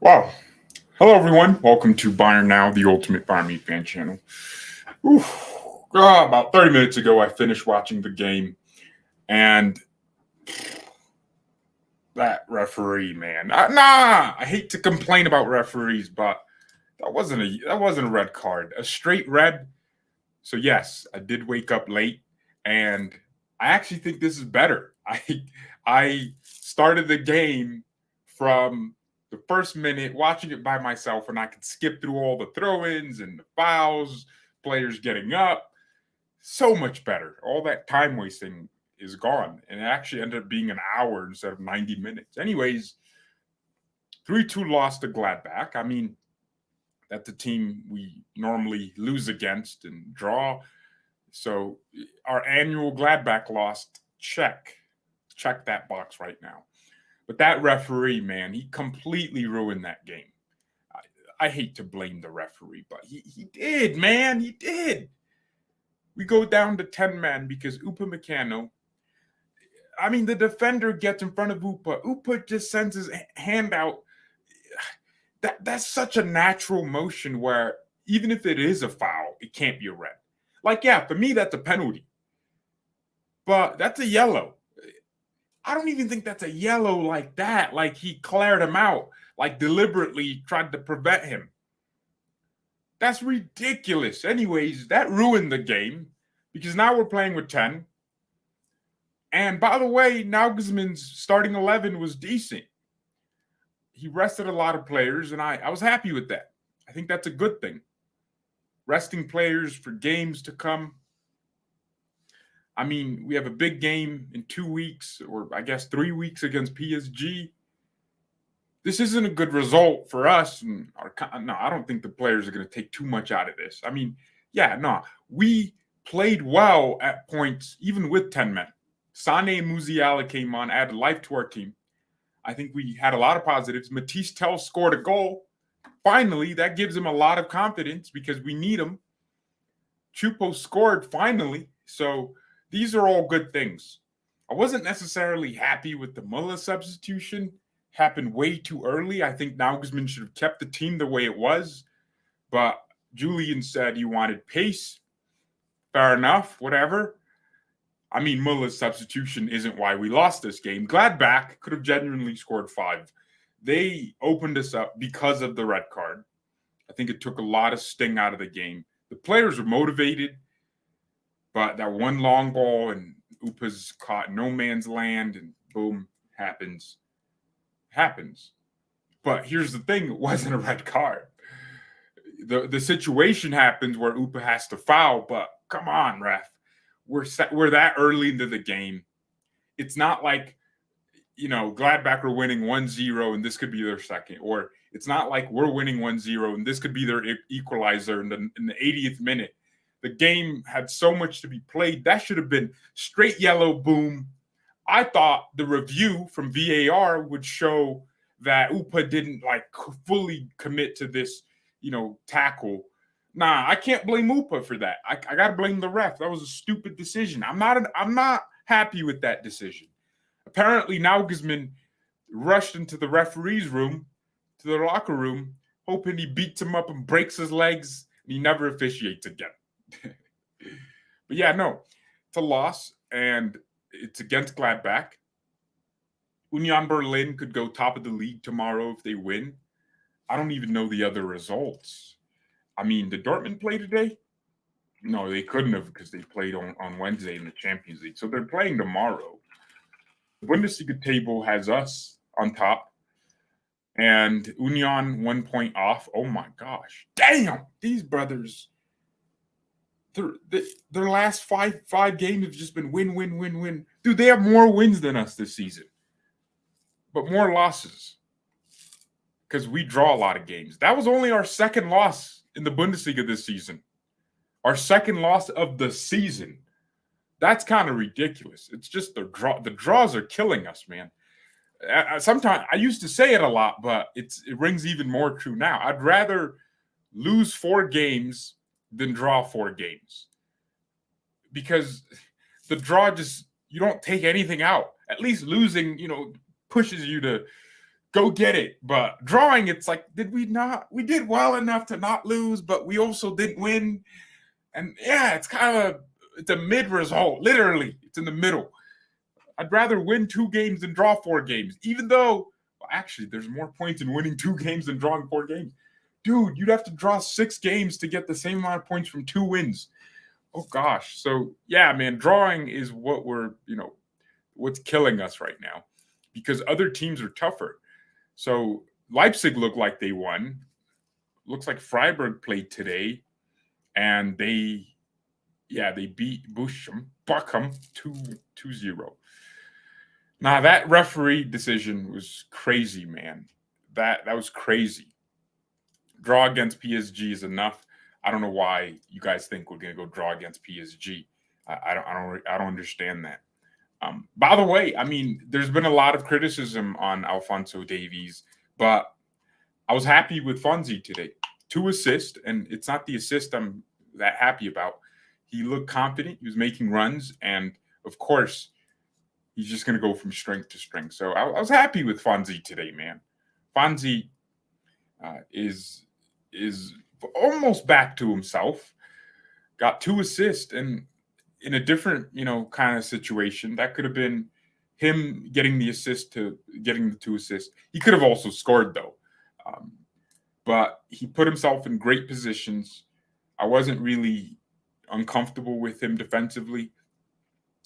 Wow. Hello, everyone. Welcome to BayernNow, the ultimate Bayern Munich fan channel. About 30 minutes ago, I finished watching the game, and that referee, man. I hate to complain about referees, but that wasn't a red card. A straight red. So yes, I did wake up late, and I actually think this is better. I started the game from the first minute watching it by myself, and I could skip through all the throw-ins and the fouls, players getting up. So much better. All that time wasting is gone, and it actually ended up being an hour instead of 90 minutes. Anyways, 3-2 loss to Gladbach. I mean, that's a team we normally lose against and draw. So our annual Gladbach loss, check that box right now. But that referee, man, he completely ruined that game. I hate to blame the referee, but he did, man. He did. We go down to 10 men because Upamecano, I mean, the defender gets in front of Upa. Upa just sends his hand out. That's such a natural motion where even if it is a foul, it can't be a red. Like, yeah, for me, that's a penalty. But that's a yellow. I don't even think that's a yellow like that. Like he cleared him out, like deliberately tried to prevent him. That's ridiculous. Anyways, that ruined the game because now we're playing with 10. And by the way, Nagelsmann's starting 11 was decent. He rested a lot of players, and I was happy with that. I think that's a good thing. Resting players for games to come. I mean, we have a big game in 2 weeks, or I guess 3 weeks against PSG. This isn't a good result for us. No, I don't think the players are going to take too much out of this. I mean, we played well at points, even with 10 men. Sane and Musiala came on, added life to our team. I think we had a lot of positives. Mathys Tel scored a goal. Finally, that gives him a lot of confidence because we need him. Chupo scored finally. So these are all good things. I wasn't necessarily happy with the Muller substitution. Happened way too early. I think Nagelsmann should have kept the team the way it was. But Julian said he wanted pace. Fair enough, whatever. I mean, Muller's substitution isn't why we lost this game. Gladbach could have genuinely scored 5. They opened us up because of the red card. I think it took a lot of sting out of the game. The players were motivated, but that one long ball and Upa's caught no man's land and boom, happens. But here's the thing, it wasn't a red card. The situation happens where Upa has to foul, but come on, ref. We're that early into the game. It's not like, Gladbach are winning 1-0 and this could be their second. Or it's not like we're winning 1-0 and this could be their equalizer in the 80th minute. The game had so much to be played. That should have been straight yellow, boom. I thought the review from VAR would show that Upa didn't fully commit to this, tackle. Nah, I can't blame Upa for that. I got to blame the ref. That was a stupid decision. I'm not happy with that decision. Apparently, Nagelsmann rushed into the referee's room, to the locker room, hoping he beats him up and breaks his legs, and he never officiates again. But yeah, no, it's a loss, and it's against Gladbach. Union Berlin could go top of the league tomorrow if they win. I don't even know the other results. I mean, did Dortmund play today? No, they couldn't have because they played on Wednesday in the Champions League. So they're playing tomorrow. The Bundesliga table has us on top. And Union 1 point off. Oh, my gosh. Damn! These brothers, their last five games have just been win, win, win, win. Dude, they have more wins than us this season. But more losses. Because we draw a lot of games. That was only our second loss in the Bundesliga this season. Our second loss of the season. That's kind of ridiculous. It's just the draws are killing us, man. Sometimes I used to say it a lot, but it rings even more true now. I'd rather lose 4 games than draw 4 games. Because the draw you don't take anything out. At least losing, pushes you to go get it. But drawing, it's like, did we not? We did well enough to not lose, but we also didn't win. And yeah, it's a mid result. Literally, it's in the middle. I'd rather win 2 games than draw 4 games, even though, well, actually, there's more points in winning 2 games than drawing 4 games. Dude, you'd have to draw 6 games to get the same amount of points from 2 wins. Oh gosh. So yeah, man, drawing is what's killing us right now, because other teams are tougher. So Leipzig looked like they won. Looks like Freiburg played today, and they beat Bochum 2-0. Now that referee decision was crazy, man. That was crazy. Draw against PSG is enough. I don't know why you guys think we're going to go draw against PSG. I don't understand that. By the way, I mean, there's been a lot of criticism on Alphonso Davies, but I was happy with Fonzie today. 2 assists, and it's not the assist I'm that happy about. He looked confident. He was making runs, and of course, he's just going to go from strength to strength. So I was happy with Fonzie today, man. Fonzie is almost back to himself. Got 2 assists, and in a different, kind of situation, that could have been him getting the 2 assists. He could have also scored though, but he put himself in great positions. I wasn't really uncomfortable with him defensively,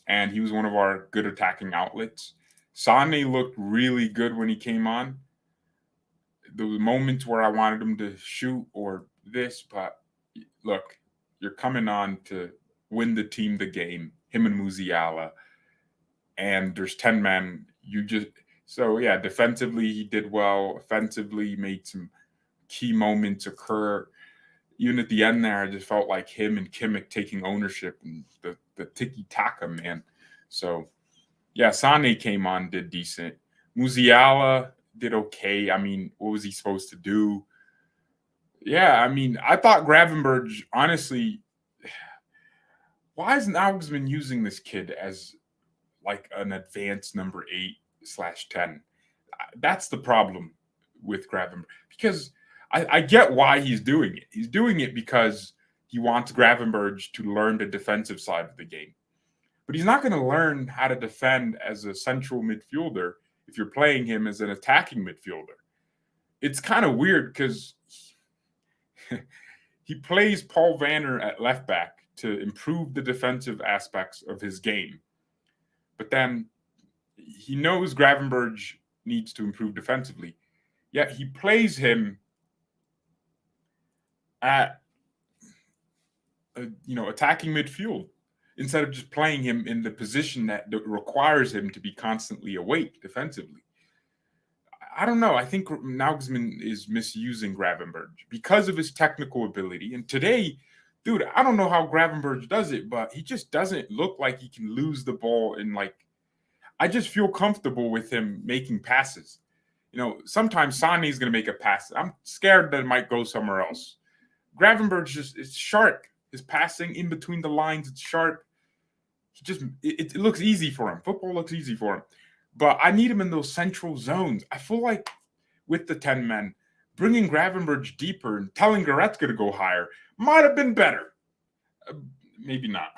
and he was one of our good attacking outlets. Sane looked really good when he came on. There were moments where I wanted him to shoot or this, but look, you're coming on to win the team the game, him and Musiala, and there's 10 men. Defensively he did well. Offensively, he made some key moments occur. Even at the end there, I just felt like him and Kimmich taking ownership and the tiki-taka, man. So, yeah, Sane came on, did decent. Musiala did okay. I mean, what was he supposed to do? Yeah, I mean, I thought Gravenberch, honestly, why is Nagelsmann using this kid as like an advanced number 8/10? That's the problem with Gravenberch, because I get why he's doing it. He's doing it because he wants Gravenberch to learn the defensive side of the game. But he's not going to learn how to defend as a central midfielder if you're playing him as an attacking midfielder. It's kind of weird because he plays Paul Vanner at left back to improve the defensive aspects of his game. But then he knows Gravenberch needs to improve defensively. Yet he plays him at attacking midfield instead of just playing him in the position that requires him to be constantly awake defensively. I don't know. I think Nagelsmann is misusing Gravenberch because of his technical ability. And today, dude, I don't know how Gravenberch does it, but he just doesn't look like he can lose the ball. I just feel comfortable with him making passes. Sometimes Sane is going to make a pass. I'm scared that it might go somewhere else. Gravenberch is sharp. His passing in between the lines, it's sharp. It looks easy for him. Football looks easy for him. But I need him in those central zones. I feel like with the 10 men, bringing Gravenberch deeper and telling Goretzka to go higher might have been better. Maybe not.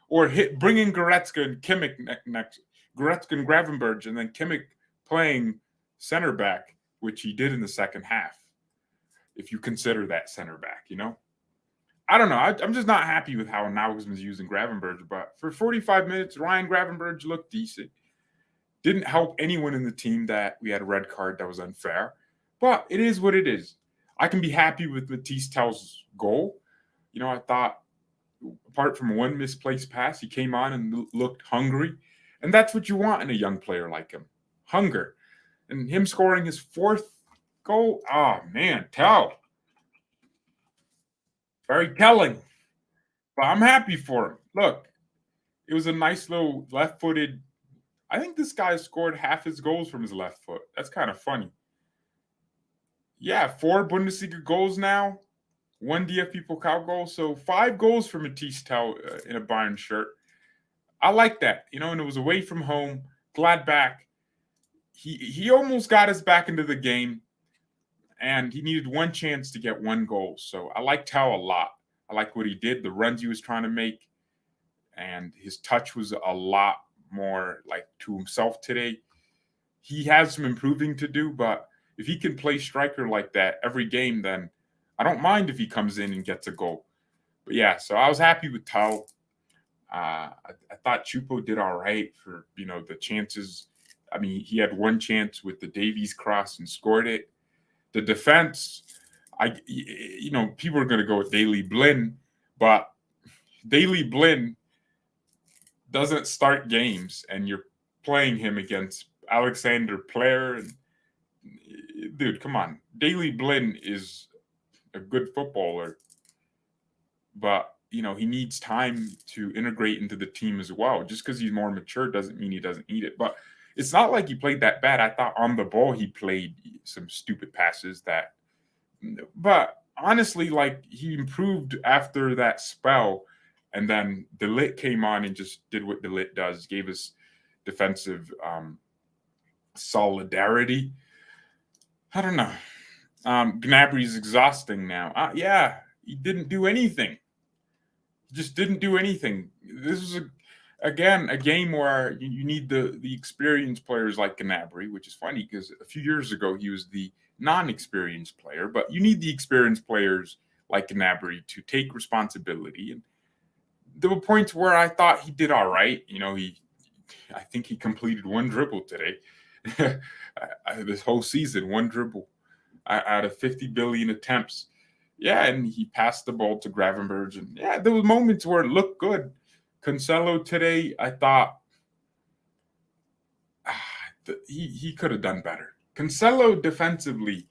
Or bringing Goretzka and Kimmich next. Goretzka and Gravenberch, and then Kimmich playing center back, which he did in the second half. If you consider that center back, I don't know. I'm just not happy with how Nagelsmann's using Gravenberch. But for 45 minutes, Ryan Gravenberch looked decent. Didn't help anyone in the team that we had a red card that was unfair. But it is what it is. I can be happy with Mathys Tel's goal. I thought, apart from one misplaced pass, he came on and looked hungry. And that's what you want in a young player like him. Hunger. And him scoring his 4th goal. Oh, man. Tel. Very telling. But I'm happy for him. Look, it was a nice little left-footed. I think this guy scored half his goals from his left foot. That's kind of funny. Yeah, 4 Bundesliga goals now. 1 DFB Pokal goal. So 5 goals for Mathys Tel in a Bayern shirt. I like that. And it was away from home. Gladbach. he almost got us back into the game, and he needed one chance to get one goal. So I like Tel a lot. I like what he did, the runs he was trying to make, and his touch was a lot more like to himself today. He has some improving to do, but if he can play striker like that every game, then I don't mind if he comes in and gets a goal. But yeah, so I was happy with Tel. I thought Chupo did all right for the chances. I mean, he had one chance with the Davies cross and scored it. The defense, people are going to go with Daley Blin, but Daley Blin doesn't start games, and you're playing him against Alexander Player. And, dude, come on. Daley Blin is a good footballer, but he needs time to integrate into the team as well. Just because he's more mature doesn't mean he doesn't need it. But it's not like he played that bad. I thought on the ball he played some stupid passes but honestly, like, he improved after that spell, and then De Ligt came on and just did what De Ligt does, gave us defensive solidarity. I don't know. Gnabry's exhausting now. Yeah, he didn't do anything. He just didn't do anything. This is a game where you need the experienced players like Gnabry, which is funny because a few years ago he was the non-experienced player, but you need the experienced players like Gnabry to take responsibility. And there were points where I thought he did all right. I think he completed one dribble today. This whole season, one dribble out of 50 billion attempts. Yeah, and he passed the ball to Gravenberch. And yeah, there were moments where it looked good. Cancelo today, I thought he could have done better. Cancelo defensively,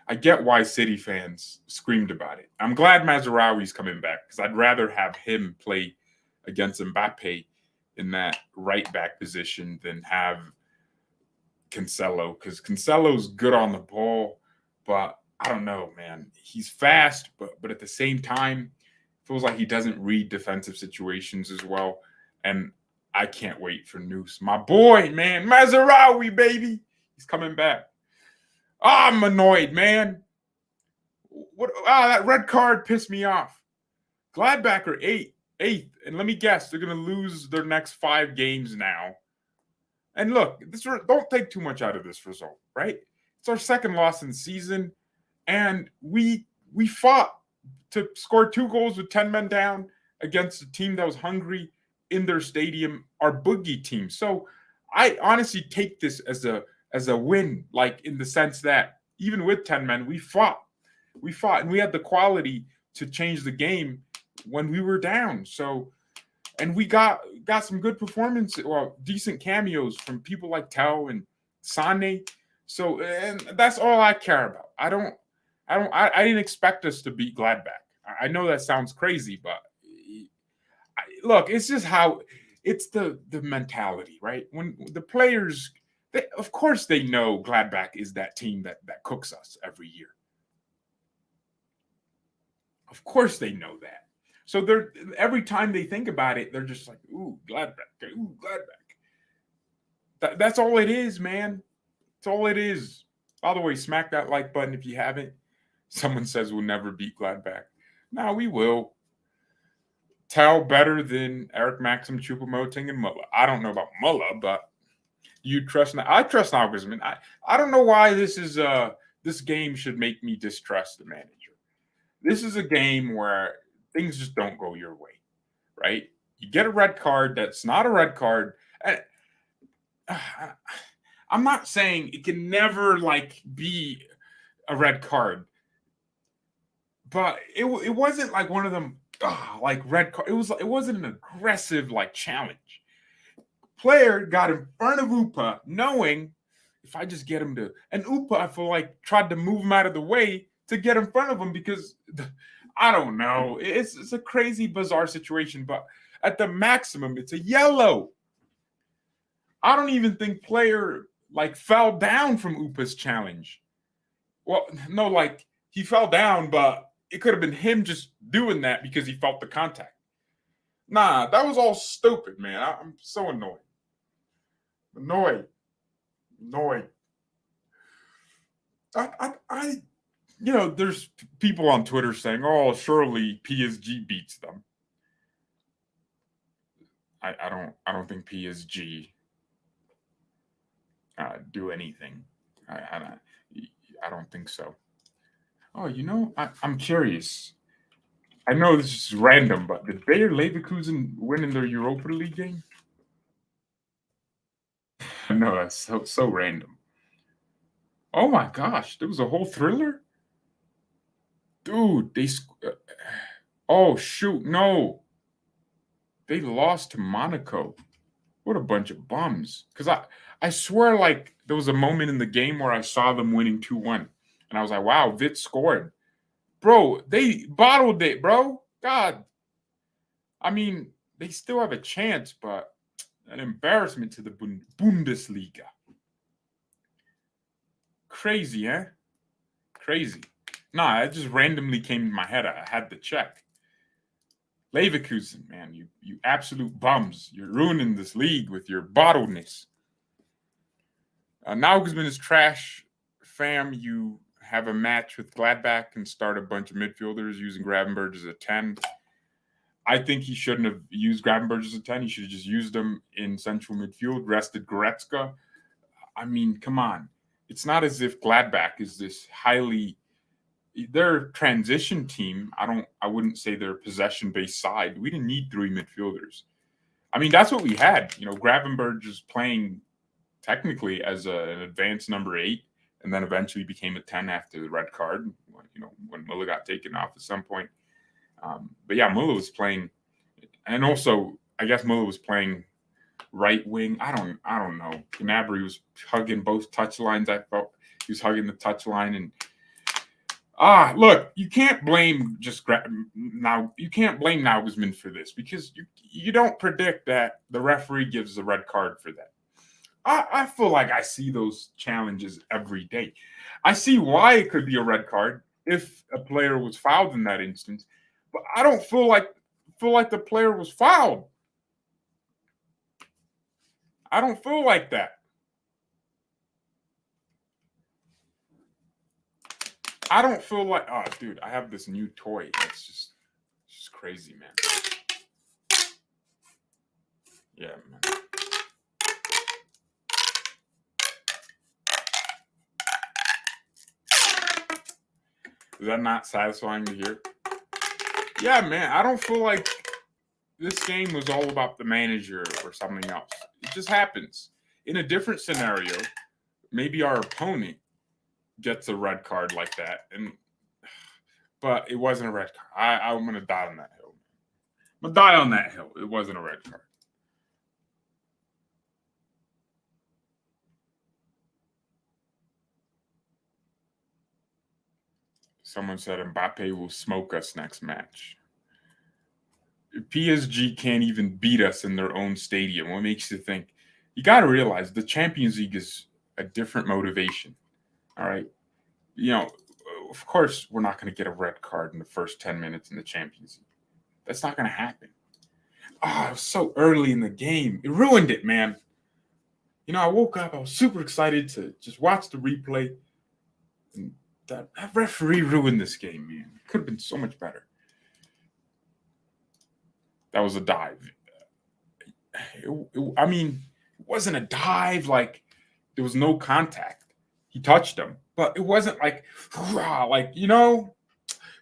I get why City fans screamed about it. I'm glad Mazraoui's coming back because I'd rather have him play against Mbappe in that right back position than have Cancelo, because Cancelo's good on the ball, but I don't know, man. He's fast, but at the same time, feels like he doesn't read defensive situations as well. And I can't wait for Noose. My boy, man. Mazraoui, baby. He's coming back. I'm annoyed, man. That red card pissed me off. Gladbach are eighth. And let me guess, they're going to lose their next 5 games now. And look, don't take too much out of this result, right? It's our second loss in the season. And we fought to score 2 goals with 10 men down against a team that was hungry in their stadium, our boogie team. So I honestly take this as a win, like in the sense that even with 10 men, we fought, and we had the quality to change the game when we were down. So, and we got some good performances, well, decent cameos from people like Tel and Sané. So, and that's all I care about. I didn't expect us to beat Gladbach. I know that sounds crazy, but look, it's just how it's the mentality, right? When the players, of course, they know Gladbach is that team that cooks us every year. Of course, they know that. So they're every time they think about it, they're just like, "Ooh, Gladbach! Ooh, Gladbach!" That's all it is, man. That's all it is. By the way, smack that like button if you haven't. Someone says we'll never beat Gladbach. No, we will. Tel better than Eric Maxim, Choupo-Moting, and Muller. I don't know about Muller, but you trust now. I trust Nagelsmann. I don't know why this game should make me distrust the manager. This is a game where things just don't go your way, right? You get a red card that's not a red card. And I'm not saying it can never be a red card, but it wasn't like one of them red card. It wasn't an aggressive challenge. Player got in front of Upa, knowing if I just get him to, and Upa, I feel like, tried to move him out of the way to get in front of him because I don't know. It's a crazy, bizarre situation, but at the maximum, it's a yellow. I don't even think player fell down from Upa's challenge. Well, no, he fell down, but it could have been him just doing that because he felt the contact. Nah, that was all stupid, man. I'm so annoyed. Annoying. I there's people on Twitter saying, "Oh, surely PSG beats them." I don't think PSG do anything. I don't think so. Oh, I'm curious. I know this is random, but did Bayer Leverkusen win in their Europa League game? No, that's so random. Oh my gosh, there was a whole thriller, dude. Oh shoot, no, they lost to Monaco. What a bunch of bums. Because I swear, like there was a moment in the game where I saw them winning 2-1, and I was like, wow, Vit scored, bro. They bottled it, bro. God, I mean, they still have a chance, but an embarrassment to the Bundesliga. Crazy, eh? Crazy. Nah, it just randomly came to my head. I had to check. Leverkusen, man, you absolute bums. You're ruining this league with your bottleness. Nagelsmann is trash, fam. You have a match with Gladbach and start a bunch of midfielders using Gravenberch as a 10. I think he shouldn't have used Gravenberch as a 10. He should have just used him in central midfield, rested Goretzka. I mean, come on. It's not as if Gladbach is this they're a transition team. I wouldn't say they're a possession-based side. We didn't need 3 midfielders. I mean, that's what we had. Gravenberch is playing technically as an advanced number 8, and then eventually became a 10 after the red card, when Müller got taken off at some point. But yeah, Müller was playing, and also I guess Müller was playing right wing. I don't know. Gnabry was hugging both touch lines. I felt he was hugging the touch line, and look, you can't blame you can't blame Nagelsmann for this, because you don't predict that the referee gives the red card for that. I feel like I see those challenges every day. I see why it could be a red card if a player was fouled in that instance, but I don't feel like the player was fouled. I don't feel like that. I don't feel like, oh, dude, I have this new toy. It's just crazy, man. Yeah, man. Is that not satisfying to hear? Yeah, man. I don't feel like this game was all about the manager or something else. It just happens. In a different scenario, maybe our opponent gets a red card like that, but it wasn't a red card. I'm gonna die on that hill. I'm gonna die on that hill. It wasn't a red card. Someone said Mbappe will smoke us next match. PSG can't even beat us in their own stadium. What makes you think? You got to realize the Champions League is a different motivation. All right. Of course, we're not going to get a red card in the first 10 minutes in the Champions League. That's not going to happen. It was so early in the game. It ruined it, man. I woke up. I was super excited to just watch the replay. And that referee ruined this game, man. It could have been so much better. That was a dive. It wasn't a dive. Like, there was no contact. He touched him, but it wasn't like, it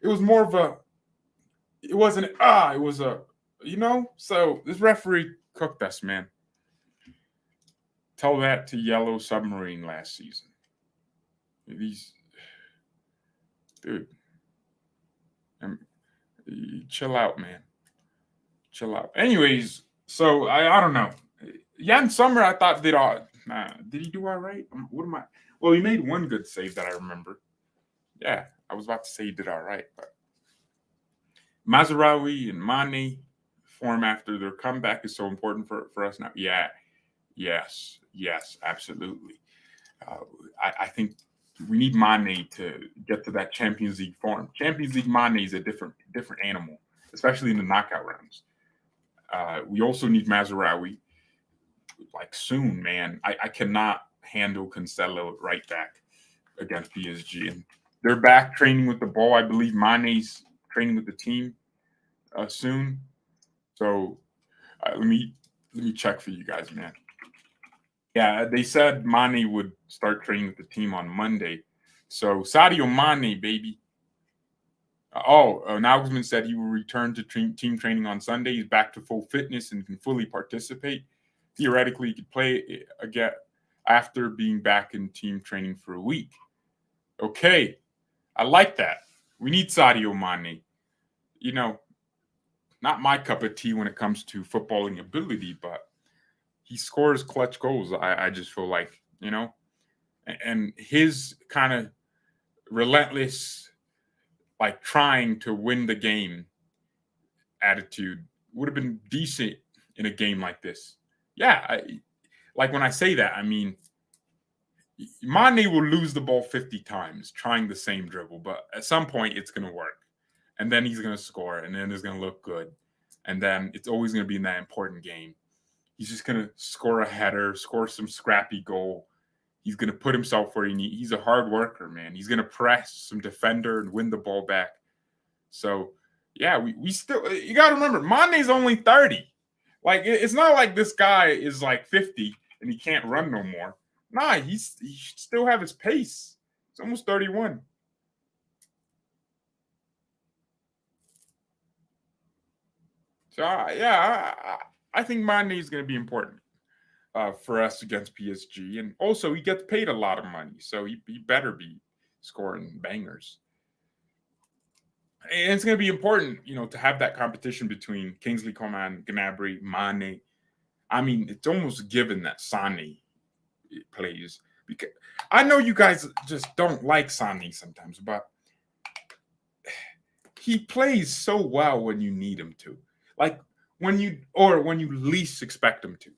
was more of a, it wasn't, it was a, so this referee cooked us, man. Tell that to Yellow Submarine last season. Dude, chill out, man. Chill out. Anyways, so I don't know. Jan Sommer, I thought did he do all right? What am I? Well, he made one good save that I remember. Yeah, I was about to say he did all right, but Mazraoui and Mane form after their comeback is so important for us now. Yeah, yes, absolutely. I think we need Mane to get to that Champions League form. Champions League Mane is a different animal, especially in the knockout rounds. We also need Mazraoui, like, soon, man. I cannot handle Cancelo at right back against PSG. And they're back training with the ball. I believe Mane's training with the team soon. So let me check for you guys, man. Yeah, they said Mane would start training with the team on Monday. So Sadio Mane, baby. Nagelsmann said he will return to team training on Sunday. He's back to full fitness and can fully participate. Theoretically, he could play again after being back in team training for a week. Okay, I like that. We need Sadio Mane. You know, not my cup of tea when it comes to footballing ability, but he scores clutch goals. I just feel like, you know, and his kind of relentless, like trying to win the game attitude would have been decent in a game like this. Yeah, like when I say that, I mean, Mane will lose the ball 50 times trying the same dribble, but at some point it's going to work. And then he's going to score, and then it's going to look good. And then it's always going to be in that important game. He's just going to score a header, score some scrappy goal. He's going to put himself where he needs. He's a hard worker, man. He's going to press some defender and win the ball back. So, yeah, we still – you got to remember, Mane's only 30. Like, it's not like this guy is like 50 and he can't run no more. Nah, he still have his pace. He's almost 31. So, I think Mane is going to be important for us against PSG. And also, he gets paid a lot of money, so he better be scoring bangers. And it's going to be important, you know, to have that competition between Kingsley Coman, Gnabry, Mane. I mean, it's almost given that Sané plays. Because I know you guys just don't like Sané sometimes, but he plays so well when you need him to. Like when you least expect him to.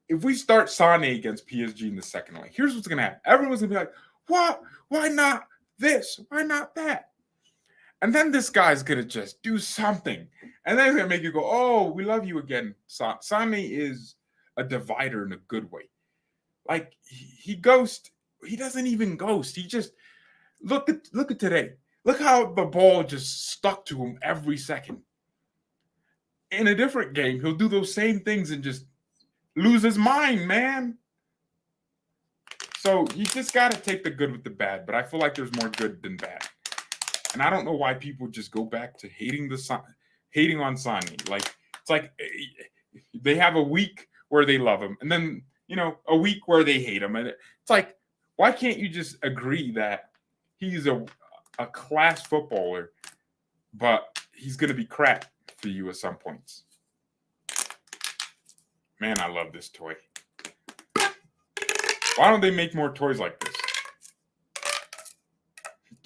If we start Sané against PSG in the second leg, here's what's going to happen. Everyone's going to be like, what? Why not this? Why not that? And then this guy's going to just do something. And then he's going to make you go, oh, we love you again. Sané is a divider in a good way. Like, he doesn't even ghost. He just, look at today. Look how the ball just stuck to him every second. In a different game, he'll do those same things and just lose his mind, man. So you just got to take the good with the bad. But I feel like there's more good than bad. And I don't know why people just go back to hating on Sané. Like, it's like they have a week where they love him, and then, you know, a week where they hate him. And it's like, why can't you just agree that he's a class footballer, but he's going to be crap for you at some points? Man, I love this toy. Why don't they make more toys like this?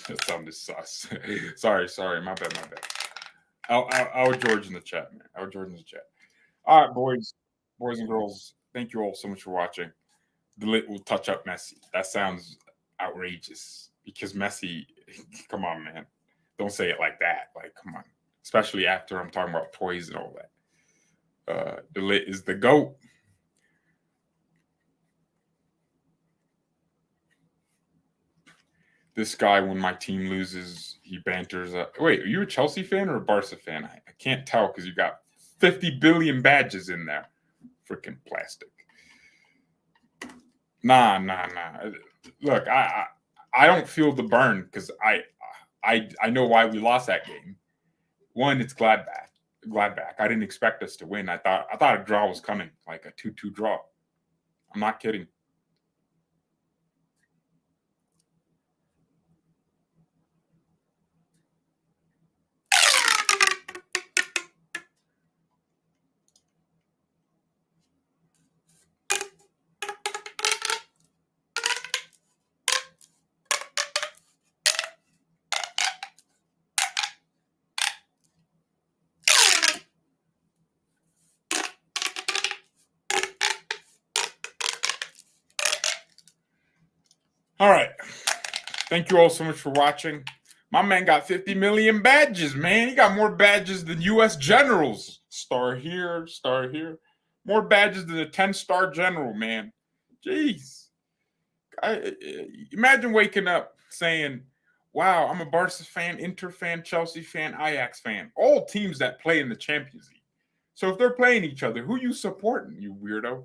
That sounded sus. sorry. My bad. Our George in the chat, man. Our George in the chat. All right, boys and girls. Thank you all so much for watching. The lit will touch up Messi. That sounds outrageous because Messi. Come on, man. Don't say it like that. Like, come on. Especially after I'm talking about toys and all that. The lit is the GOAT. This guy, when my team loses, he banters. Wait, are you a Chelsea fan or a Barca fan? I can't tell because you got 50 billion badges in there. Freaking plastic. Nah. Look, I don't feel the burn because I know why we lost that game. One, it's Gladbach. I didn't expect us to win. I thought a draw was coming, like a 2-2 draw. I'm not kidding. All right. Thank you all so much for watching. My man got 50 million badges, man. He got more badges than U.S. generals. Star here. More badges than a 10-star general, man. Jeez. Imagine waking up saying, wow, I'm a Barca fan, Inter fan, Chelsea fan, Ajax fan. All teams that play in the Champions League. So if they're playing each other, who you supporting, you weirdo?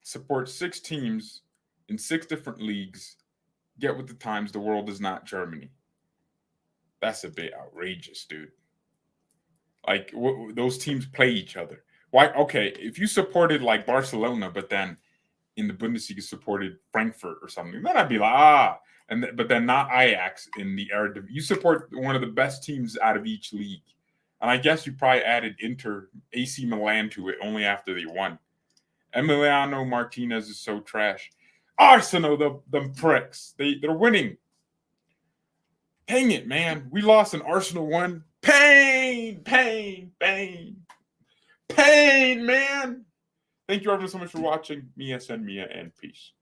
Support 6 teams in 6 different leagues. Get with the times. The world is not Germany. That's a bit outrageous, dude. Like, those teams play each other. Why? Okay, if you supported like Barcelona, but then in the Bundesliga supported Frankfurt or something, then I'd be like, but then not Ajax in the Eredivisie. You support one of the best teams out of each league. And I guess you probably added Inter, AC Milan to it only after they won. Emiliano Martinez is so trash. Arsenal, the pricks. They're winning. Dang it, man. We lost and Arsenal won. Pain, pain, pain. Pain, man. Thank you everyone so much for watching. Mia, and peace.